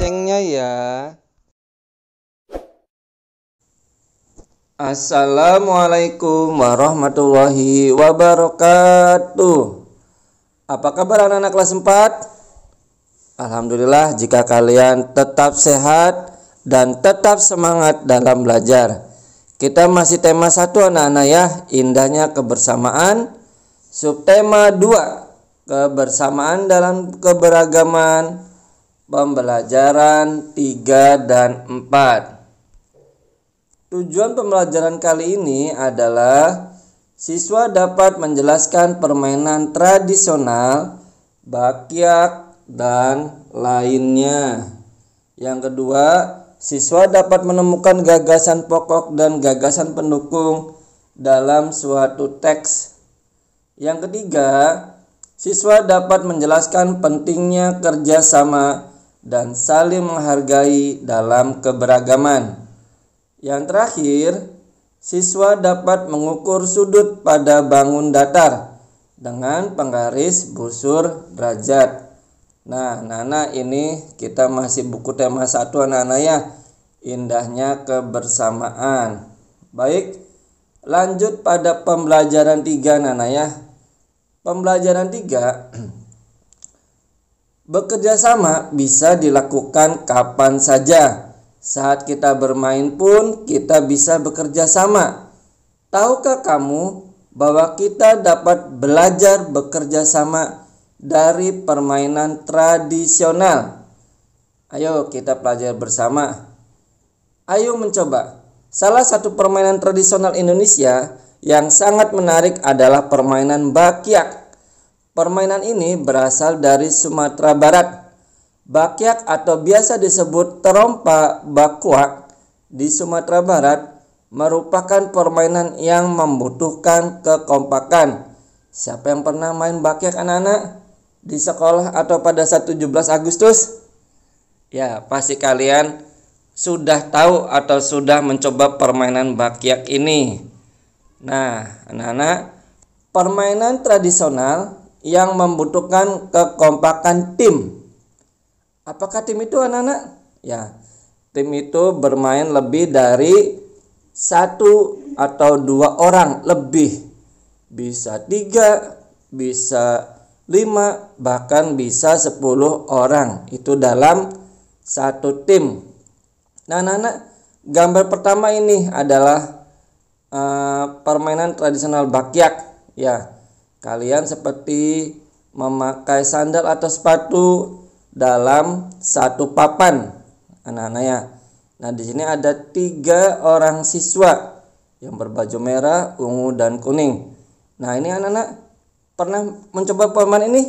osengnya ya. Assalamualaikum warahmatullahi wabarakatuh. Apa kabar anak-anak kelas 4? Alhamdulillah jika kalian tetap sehat dan tetap semangat dalam belajar. Kita masih tema 1 anak-anak ya, indahnya kebersamaan. Subtema 2, kebersamaan dalam keberagaman. Pembelajaran 3 dan 4. Tujuan pembelajaran kali ini adalah siswa dapat menjelaskan permainan tradisional, bakyak, dan lainnya. Yang kedua, siswa dapat menemukan gagasan pokok dan gagasan pendukung dalam suatu teks. Yang ketiga, siswa dapat menjelaskan pentingnya kerjasama dan saling menghargai dalam keberagaman. Yang terakhir, siswa dapat mengukur sudut pada bangun datar dengan penggaris busur derajat. Nah, anak-anak, ini kita masih buku tema 1 anak-anak ya, indahnya kebersamaan. Baik, lanjut pada pembelajaran 3 anak-anak ya. Pembelajaran 3, bekerja sama bisa dilakukan kapan saja. Saat kita bermain pun kita bisa bekerja sama. Tahukah kamu bahwa kita dapat belajar bekerja sama dari permainan tradisional? Ayo kita pelajari bersama. Ayo mencoba. Salah satu permainan tradisional Indonesia yang sangat menarik adalah permainan bakyak. Permainan ini berasal dari Sumatera Barat. Bakyak atau biasa disebut terompa bakuak di Sumatera Barat merupakan permainan yang membutuhkan kekompakan. Siapa yang pernah main bakyak anak-anak di sekolah atau pada saat 17 Agustus? Ya, pasti kalian sudah tahu atau sudah mencoba permainan bakyak ini. Nah, anak-anak, permainan tradisional yang membutuhkan kekompakan tim. Apakah tim itu anak-anak? Ya, tim itu bermain lebih dari 1 atau 2 orang lebih. Bisa 3, bisa 5, bahkan bisa 10 orang. Itu dalam satu tim. Nah, anak-anak, gambar pertama ini adalah permainan tradisional bakyak. Ya, kalian seperti memakai sandal atau sepatu dalam satu papan, anak-anak ya. Nah, di sini ada 3 orang siswa yang berbaju merah, ungu, dan kuning. Nah, ini anak-anak pernah mencoba permainan ini?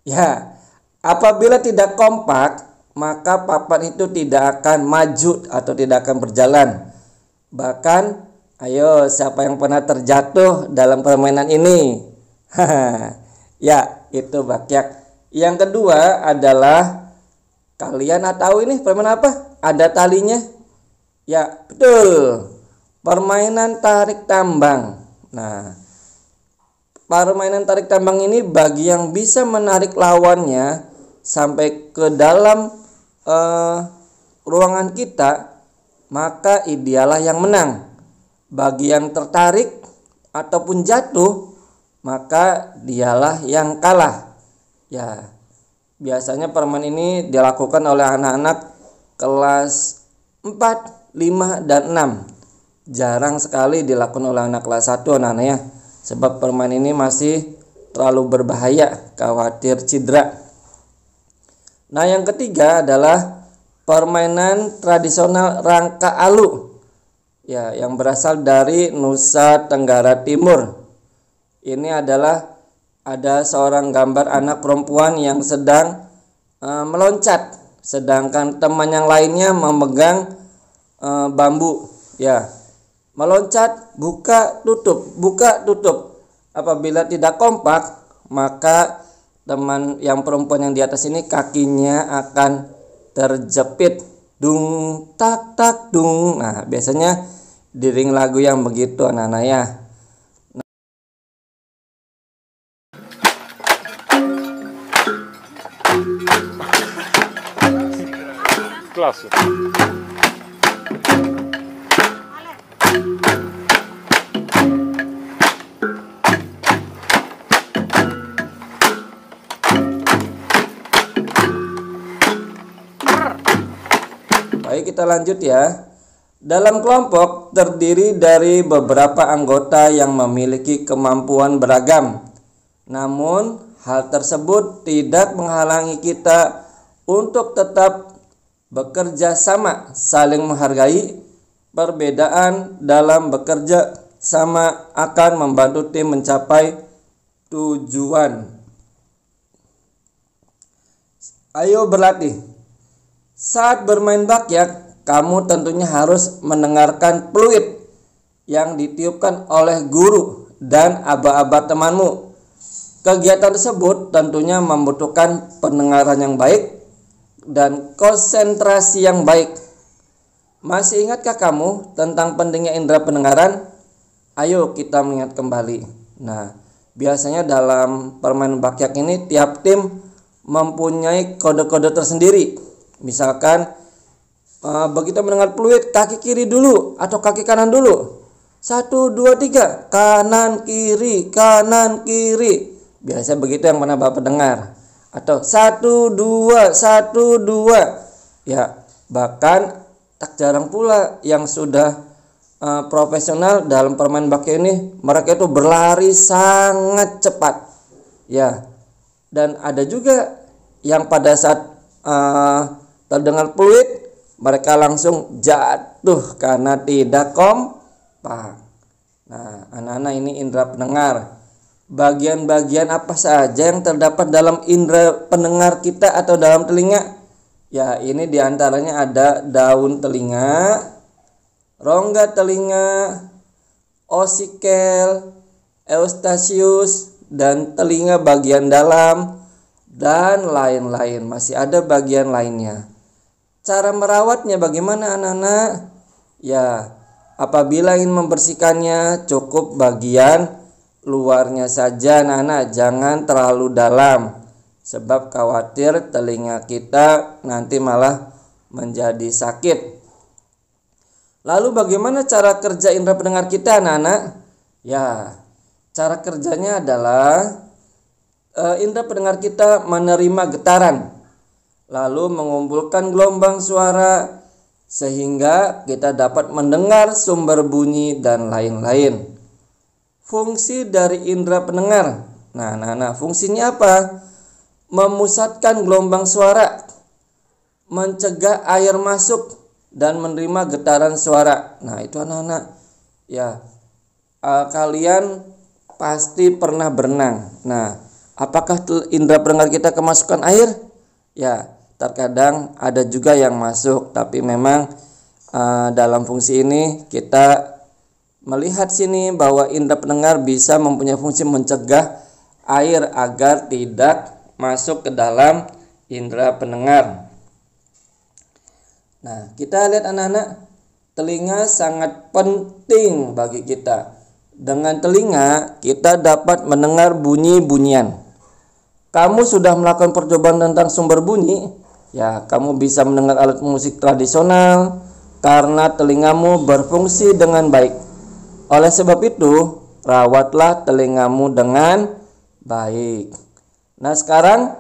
Ya, apabila tidak kompak, maka papan itu tidak akan maju atau tidak akan berjalan. Bahkan, ayo siapa yang pernah terjatuh dalam permainan ini? Ya, itu bakyak. Yang kedua adalah, kalian tahu ini permainan apa? Ada talinya? Ya, betul. Permainan tarik tambang. Nah, permainan tarik tambang ini bagi yang bisa menarik lawannya sampai ke dalam ruangan kita, maka idealah yang menang. Bagi yang tertarik ataupun jatuh, maka dialah yang kalah. Ya, biasanya permainan ini dilakukan oleh anak-anak kelas 4, 5, dan 6. Jarang sekali dilakukan oleh anak kelas 1 anak-anak ya. Sebab permainan ini masih terlalu berbahaya, khawatir cedera. Nah, yang ketiga adalah permainan tradisional rangka alu. Ya, yang berasal dari Nusa Tenggara Timur. Ini adalah ada seorang gambar anak perempuan yang sedang meloncat, sedangkan teman yang lainnya memegang bambu. Ya, meloncat, buka, tutup, buka, tutup. Apabila tidak kompak, maka teman yang perempuan yang di atas ini kakinya akan terjepit. Dung, tak, tak, dung. Nah, biasanya diring lagu yang begitu anak-anak ya. Klasse. Baik, kita lanjut ya. Dalam kelompok terdiri dari beberapa anggota yang memiliki kemampuan beragam. Namun, hal tersebut tidak menghalangi kita untuk tetap bekerja sama, saling menghargai. Perbedaan dalam bekerja sama akan membantu tim mencapai tujuan. Ayo berlatih. Saat bermain bakyak, kamu tentunya harus mendengarkan peluit yang ditiupkan oleh guru dan aba-aba temanmu. Kegiatan tersebut tentunya membutuhkan pendengaran yang baik dan konsentrasi yang baik. Masih ingatkah kamu tentang pentingnya indera pendengaran? Ayo kita mengingat kembali. Nah, biasanya dalam permainan bakyak ini tiap tim mempunyai kode-kode tersendiri. Misalkan begitu mendengar peluit, kaki kiri dulu atau kaki kanan dulu. 1, 2, 3, kanan kiri, kanan kiri. Biasanya begitu yang pernah Bapak dengar. Atau 1, 2, 1, 2. Ya, bahkan tak jarang pula yang sudah profesional dalam permainan bakyak ini, mereka itu berlari sangat cepat. Ya, dan ada juga yang pada saat terdengar peluit, mereka langsung jatuh karena tidak kompak. Nah, anak-anak, ini indera pendengar. Bagian-bagian apa saja yang terdapat dalam indera pendengar kita atau dalam telinga? Ya, ini diantaranya ada daun telinga, rongga telinga, osikel, eustasius, dan telinga bagian dalam, dan lain-lain. Masih ada bagian lainnya. Cara merawatnya bagaimana anak-anak? Ya, apabila ingin membersihkannya, cukup bagian luarnya saja anak-anak, jangan terlalu dalam. Sebab khawatir telinga kita nanti malah menjadi sakit. Lalu bagaimana cara kerja indera pendengar kita anak-anak? Ya, cara kerjanya adalah indera pendengar kita menerima getaran, lalu mengumpulkan gelombang suara sehingga kita dapat mendengar sumber bunyi dan lain-lain. Fungsi dari indera pendengar. Nah, fungsinya apa? Memusatkan gelombang suara, mencegah air masuk dan menerima getaran suara. Nah, itu anak-anak. Ya, kalian pasti pernah berenang. Nah, apakah indera pendengar kita kemasukan air? Ya, terkadang ada juga yang masuk, tapi memang dalam fungsi ini kita melihat sini bahwa indera pendengar bisa mempunyai fungsi mencegah air agar tidak masuk ke dalam indera pendengar. Nah, kita lihat anak-anak, telinga sangat penting bagi kita. Dengan telinga kita dapat mendengar bunyi-bunyian. Kamu sudah melakukan percobaan tentang sumber bunyi? Ya, kamu bisa mendengar alat musik tradisional karena telingamu berfungsi dengan baik. Oleh sebab itu, rawatlah telingamu dengan baik. Nah, sekarang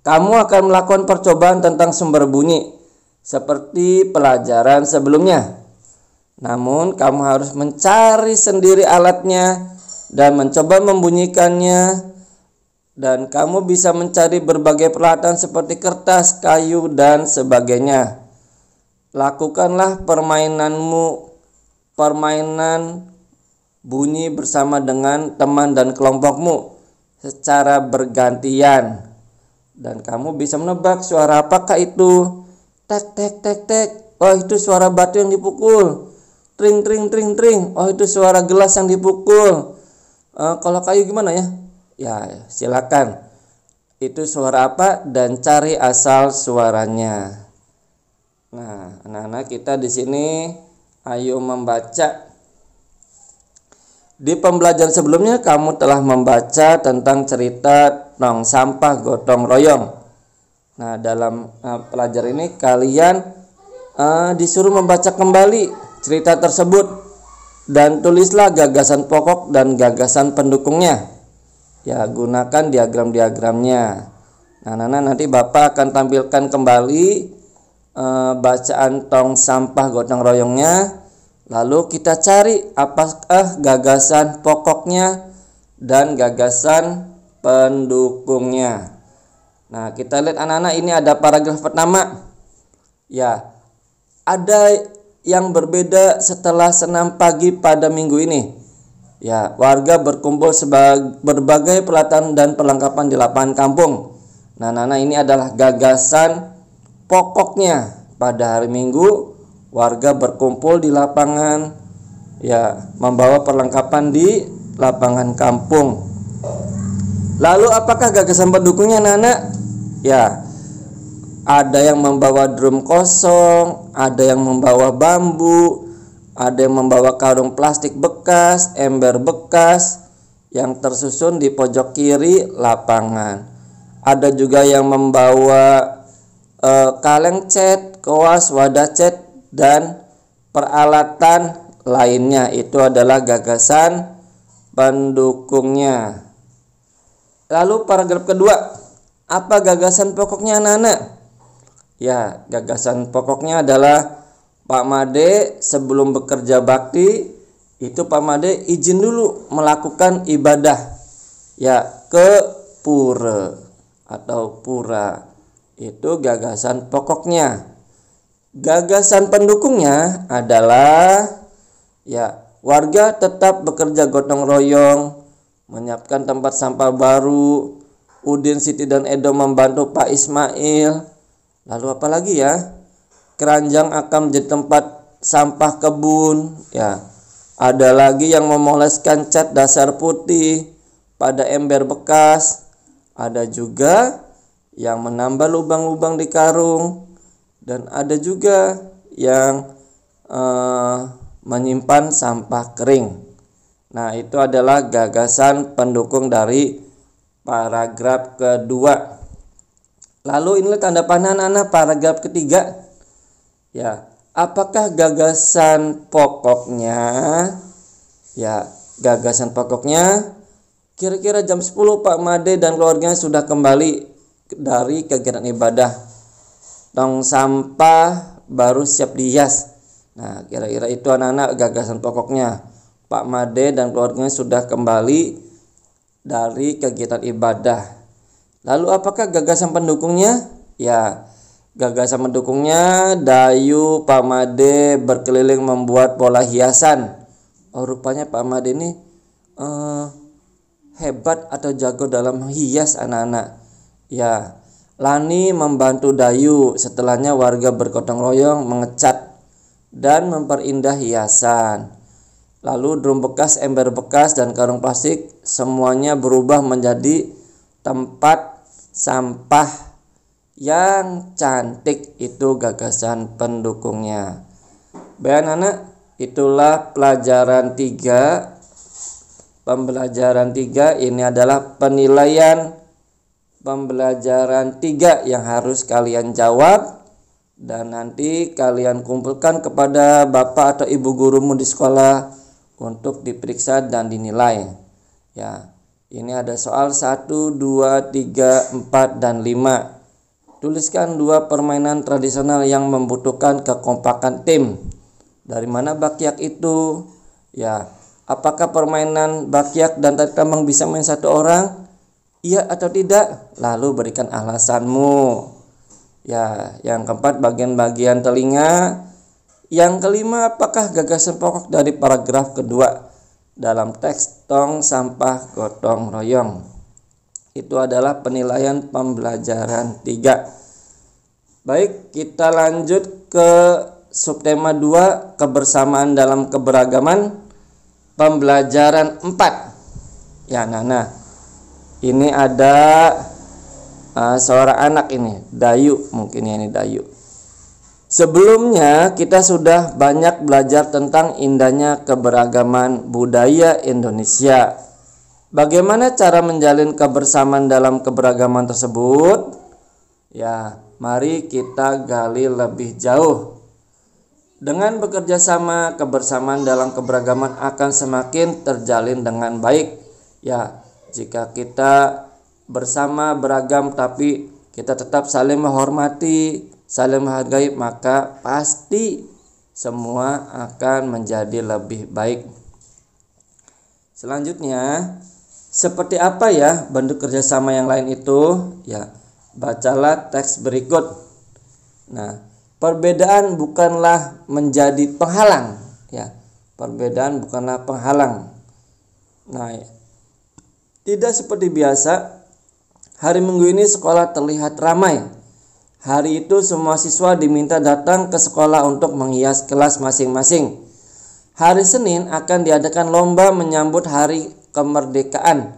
kamu akan melakukan percobaan tentang sumber bunyi seperti pelajaran sebelumnya. Namun, kamu harus mencari sendiri alatnya dan mencoba membunyikannya. Dan kamu bisa mencari berbagai peralatan seperti kertas, kayu, dan sebagainya. Lakukanlah permainan bunyi bersama dengan teman dan kelompokmu secara bergantian. Dan kamu bisa menebak suara apakah itu. Tek, tek, tek, tek. Oh, itu suara batu yang dipukul. Tring, tring, tring, tring. Oh, itu suara gelas yang dipukul. Kalau kayu gimana ya? Ya, silakan. Itu suara apa dan cari asal suaranya. Nah, anak-anak, kita di sini ayo membaca. Di pembelajaran sebelumnya kamu telah membaca tentang cerita tong sampah gotong royong. Nah, dalam pelajaran ini kalian disuruh membaca kembali cerita tersebut dan tulislah gagasan pokok dan gagasan pendukungnya. Ya, gunakan diagram-diagramnya. Nah, nanti Bapak akan tampilkan kembali bacaan tong sampah gotong royongnya. Lalu kita cari apakah gagasan pokoknya dan gagasan pendukungnya. Nah, kita lihat anak-anak, ini ada paragraf pertama. Ya, ada yang berbeda setelah senam pagi pada minggu ini. Ya, warga berkumpul sebagai berbagai peralatan dan perlengkapan di lapangan kampung. Nah, ini adalah gagasan pokoknya. Pada hari Minggu, warga berkumpul di lapangan, ya, membawa perlengkapan di lapangan kampung. Lalu apakah gagasan pendukungnya, Nana? Ya, ada yang membawa drum kosong, ada yang membawa bambu, ada yang membawa karung plastik bekas, ember bekas yang tersusun di pojok kiri lapangan. Ada juga yang membawa kaleng cat, koas, wadah cat, dan peralatan lainnya. Itu adalah gagasan pendukungnya. Lalu paragraf kedua, apa gagasan pokoknya anak-anak? Ya, gagasan pokoknya adalah Pak Made sebelum bekerja bakti itu Pak Made izin dulu melakukan ibadah, ya, ke pura atau pura. Itu gagasan pokoknya. Gagasan pendukungnya adalah, ya, warga tetap bekerja gotong royong, menyiapkan tempat sampah baru. Udin, Siti, dan Edo membantu Pak Ismail. Lalu apa lagi ya? Keranjang akan menjadi tempat sampah kebun, ya. Ada lagi yang memoleskan cat dasar putih pada ember bekas. Ada juga yang menambah lubang-lubang di karung, dan ada juga yang menyimpan sampah kering. Nah, itu adalah gagasan pendukung dari paragraf kedua. Lalu inilah tanda panah anak-anak paragraf ketiga. Ya, apakah gagasan pokoknya? Ya, gagasan pokoknya kira-kira jam 10 Pak Made dan keluarganya sudah kembali dari kegiatan ibadah. Tong sampah baru siap dihias. Nah, kira-kira itu anak-anak gagasan pokoknya. Pak Made dan keluarganya sudah kembali dari kegiatan ibadah. Lalu apakah gagasan pendukungnya? Ya, gagasan pendukungnya Dayu, Pak Made berkeliling membuat bola hiasan. Oh, rupanya Pak Made ini hebat atau jago dalam hias anak-anak. Ya, Lani membantu Dayu. Setelahnya warga bergotong royong mengecat dan memperindah hiasan. Lalu drum bekas, ember bekas, dan karung plastik semuanya berubah menjadi tempat sampah yang cantik. Itu gagasan pendukungnya. Baik anak, itulah pelajaran 3. Pembelajaran 3 ini adalah penilaian pembelajaran 3 yang harus kalian jawab dan nanti kalian kumpulkan kepada bapak atau ibu gurumu di sekolah untuk diperiksa dan dinilai. Ya, ini ada soal 1, 2, 3, 4, dan 5. Tuliskan 2 permainan tradisional yang membutuhkan kekompakan tim. Dari mana bakyak itu? Ya, apakah permainan bakyak dan tarik tambang bisa main 1 orang? Iya atau tidak? Lalu berikan alasanmu. Ya, yang keempat bagian-bagian telinga. Yang kelima, apakah gagasan pokok dari paragraf kedua dalam teks tong sampah gotong royong? Itu adalah penilaian pembelajaran 3. Baik, kita lanjut ke subtema 2, kebersamaan dalam keberagaman, pembelajaran 4. Ya, Nana, ini ada seorang anak ini, Dayu, mungkin ya, ini Dayu. Sebelumnya kita sudah banyak belajar tentang indahnya keberagaman budaya Indonesia. Bagaimana cara menjalin kebersamaan dalam keberagaman tersebut? Ya, mari kita gali lebih jauh. Dengan bekerja sama, kebersamaan dalam keberagaman akan semakin terjalin dengan baik. Ya, jika kita bersama beragam tapi kita tetap saling menghormati, saling menghargai, maka pasti semua akan menjadi lebih baik. Selanjutnya, seperti apa ya bentuk kerjasama yang lain itu? Ya, bacalah teks berikut. Nah, perbedaan bukanlah menjadi penghalang. Ya, perbedaan bukanlah penghalang. Nah, tidak seperti biasa, hari Minggu ini sekolah terlihat ramai. Hari itu semua siswa diminta datang ke sekolah untuk menghias kelas masing-masing. Hari Senin akan diadakan lomba menyambut hari kemerdekaan.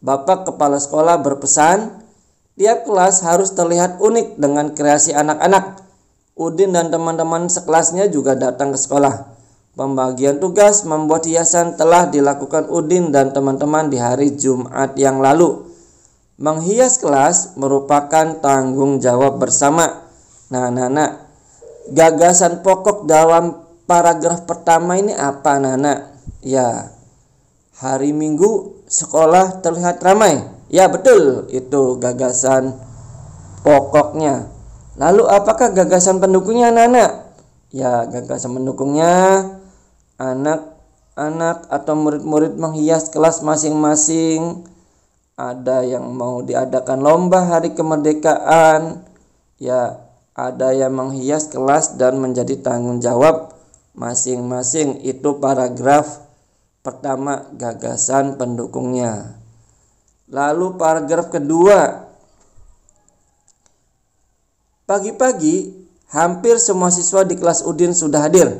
Bapak Kepala Sekolah berpesan, tiap kelas harus terlihat unik dengan kreasi anak-anak. Udin dan teman-teman sekelasnya juga datang ke sekolah. Pembagian tugas membuat hiasan telah dilakukan Udin dan teman-teman di hari Jumat yang lalu. Menghias kelas merupakan tanggung jawab bersama. Nah, gagasan pokok dalam paragraf pertama ini apa, Nana? Ya, hari Minggu sekolah terlihat ramai. Ya, betul, itu gagasan pokoknya. Lalu apakah gagasan pendukungnya, Nana? Ya, gagasan pendukungnya anak-anak atau murid-murid menghias kelas masing-masing. Ada yang mau diadakan lomba hari kemerdekaan. Ya, ada yang menghias kelas dan menjadi tanggung jawab masing-masing. Itu paragraf pertama, gagasan pendukungnya. Lalu paragraf kedua, pagi-pagi hampir semua siswa di kelas Udin sudah hadir.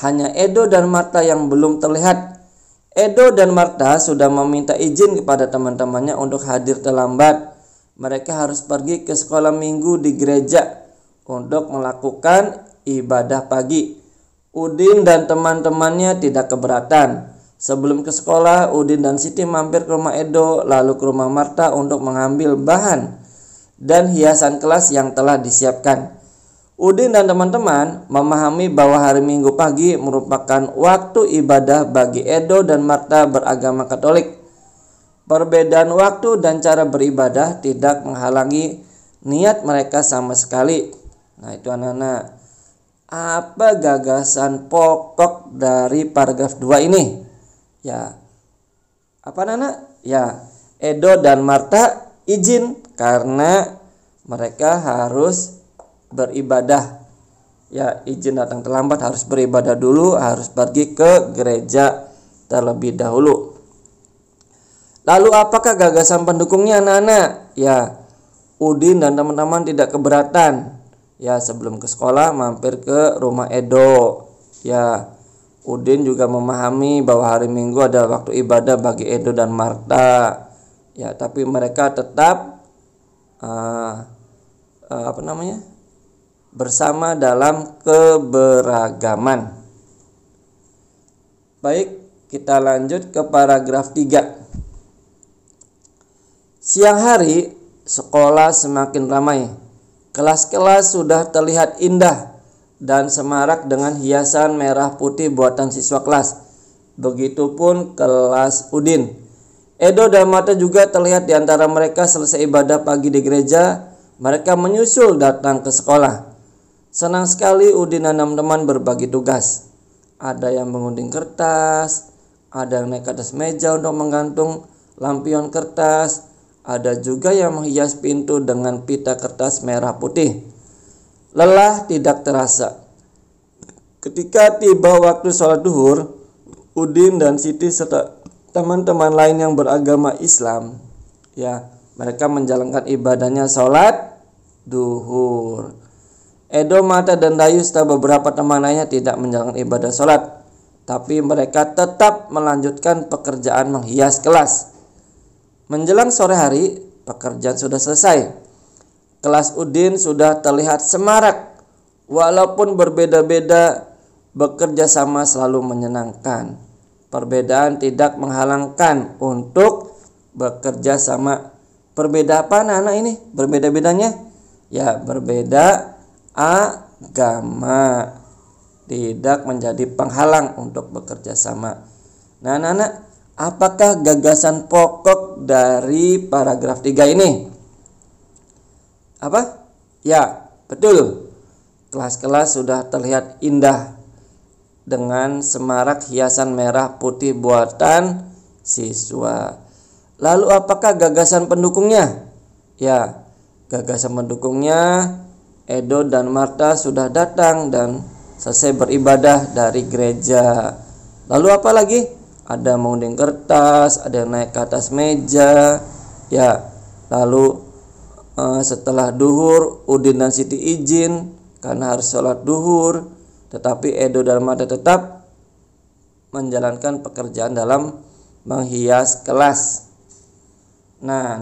Hanya Edo dan Marta yang belum terlihat. Edo dan Marta sudah meminta izin kepada teman-temannya untuk hadir terlambat. Mereka harus pergi ke sekolah minggu di gereja untuk melakukan ibadah pagi. Udin dan teman-temannya tidak keberatan. Sebelum ke sekolah, Udin dan Siti mampir ke rumah Edo, lalu ke rumah Marta untuk mengambil bahan dan hiasan kelas yang telah disiapkan. Udin dan teman-teman memahami bahwa hari Minggu pagi merupakan waktu ibadah bagi Edo dan Marta beragama Katolik. Perbedaan waktu dan cara beribadah tidak menghalangi niat mereka sama sekali. Nah, itu anak-anak. Apa gagasan pokok dari paragraf 2 ini? Ya, apa anak-anak? Ya, Edo dan Marta izin karena mereka harus beribadah. Ya, izin datang terlambat, harus beribadah dulu, harus pergi ke gereja terlebih dahulu. Lalu apakah gagasan pendukungnya, anak-anak? Ya, Udin dan teman-teman tidak keberatan. Ya, sebelum ke sekolah mampir ke rumah Edo. Ya, Udin juga memahami bahwa hari Minggu adalah waktu ibadah bagi Edo dan Marta. Ya, tapi mereka tetap bersama dalam keberagaman. Baik, kita lanjut ke paragraf 3. Siang hari, sekolah semakin ramai. Kelas-kelas sudah terlihat indah dan semarak dengan hiasan merah putih buatan siswa kelas. Begitupun kelas Udin. Edo dan Marta juga terlihat di antara mereka. Selesai ibadah pagi di gereja, mereka menyusul datang ke sekolah. Senang sekali Udin dan teman-teman berbagi tugas. Ada yang mengunting kertas, ada yang naik ke atas meja untuk menggantung lampion kertas, ada juga yang menghias pintu dengan pita kertas merah putih. Lelah tidak terasa. Ketika tiba waktu sholat duhur, Udin dan Siti serta teman-teman lain yang beragama Islam, ya, mereka menjalankan ibadahnya sholat duhur. Edo, Marta, dan Dayu serta beberapa teman lainnya tidak menjalankan ibadah sholat, tapi mereka tetap melanjutkan pekerjaan menghias kelas. Menjelang sore hari, pekerjaan sudah selesai. Kelas Udin sudah terlihat semarak. Walaupun berbeda-beda, bekerja sama selalu menyenangkan. Perbedaan tidak menghalangkan untuk bekerja sama. Berbeda apa anak-anak ini? Berbeda-bedanya? Ya, berbeda agama. tidak menjadi penghalang untuk bekerja sama. Nah, anak-anak, apakah gagasan pokok dari paragraf 3 ini? Apa? Ya, betul. Kelas-kelas sudah terlihat indah dengan semarak hiasan merah putih buatan siswa. Lalu apakah gagasan pendukungnya? Ya, gagasan pendukungnya, Edo dan Martha sudah datang dan selesai beribadah dari gereja. Lalu apa lagi? Ada mengunting kertas, ada yang naik ke atas meja. Ya, lalu setelah duhur, Udin dan Siti izin karena harus sholat duhur, tetapi Edo dan Martha tetap menjalankan pekerjaan dalam menghias kelas. Nah,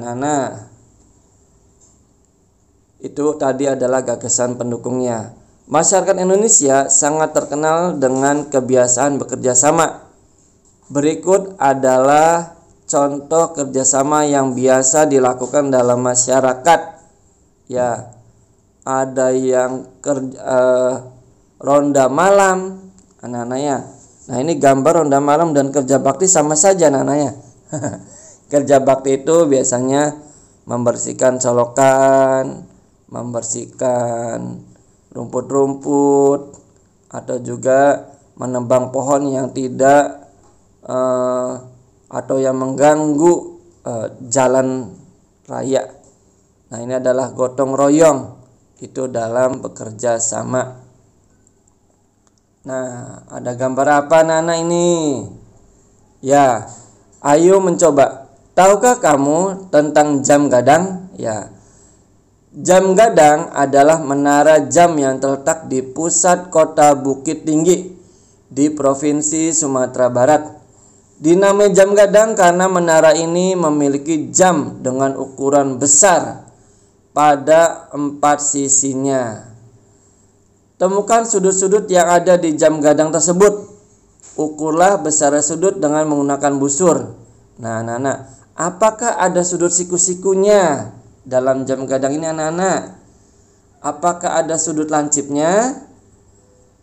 itu tadi adalah gagasan pendukungnya. Masyarakat Indonesia sangat terkenal dengan kebiasaan bekerja sama. Berikut adalah contoh kerjasama yang biasa dilakukan dalam masyarakat. Ya, ada yang ronda malam, anak-anaknya. Nah, ini gambar ronda malam dan kerja bakti sama saja, anak-anaknya. Kerja bakti itu biasanya membersihkan colokan, membersihkan rumput-rumput, atau juga menebang pohon yang tidak atau yang mengganggu jalan raya. Nah, ini adalah gotong royong, itu dalam bekerja sama. Nah, ada gambar apa anak-anak ini? Ya, ayo mencoba. Tahukah kamu tentang jam gadang? Ya, jam gadang adalah menara jam yang terletak di pusat kota Bukit Tinggi di Provinsi Sumatera Barat. Dinamai jam gadang karena menara ini memiliki jam dengan ukuran besar pada 4 sisinya. Temukan sudut-sudut yang ada di jam gadang tersebut. Ukurlah besar sudut dengan menggunakan busur. Nah, anak-anak, apakah ada sudut siku-sikunya dalam jam gadang ini, anak-anak? Apakah ada sudut lancipnya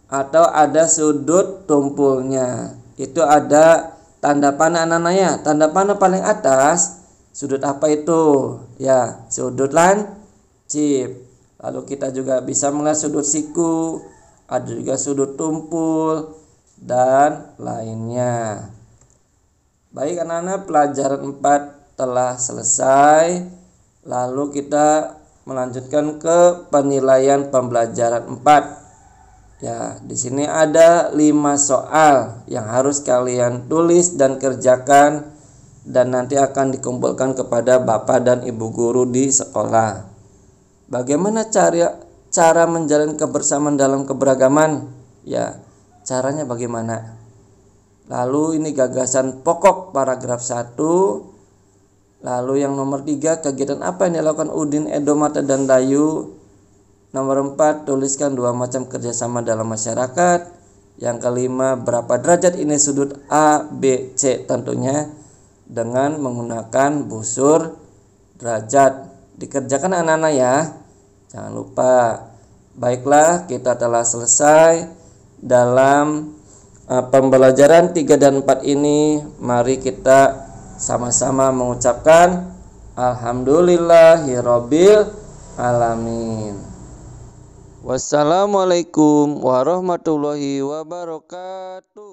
atau ada sudut tumpulnya? Itu ada tanda panah, anak-anaknya. Tanda panah paling atas, sudut apa itu? Ya, sudut lancip. Lalu kita juga bisa melihat sudut siku, ada juga sudut tumpul, dan lainnya. Baik anak-anak, pelajaran 4 telah selesai. Lalu kita melanjutkan ke penilaian pembelajaran 4. Ya, di sini ada 5 soal yang harus kalian tulis dan kerjakan, dan nanti akan dikumpulkan kepada Bapak dan Ibu guru di sekolah. Bagaimana cara menjalin kebersamaan dalam keberagaman? Ya, caranya bagaimana? Lalu ini gagasan pokok paragraf 1. Lalu yang nomor 3, kegiatan apa yang dilakukan Udin, Edo, Martha, dan Dayu? Nomor 4, tuliskan 2 macam kerjasama dalam masyarakat. Yang kelima, berapa derajat ini sudut A, B, C, tentunya dengan menggunakan busur derajat. Dikerjakan anak-anak ya, jangan lupa. Baiklah, kita telah selesai dalam pembelajaran 3 dan 4 ini. Mari kita sama-sama mengucapkan Alhamdulillahirabbil alamin. Wassalamualaikum warahmatullahi wabarakatuh.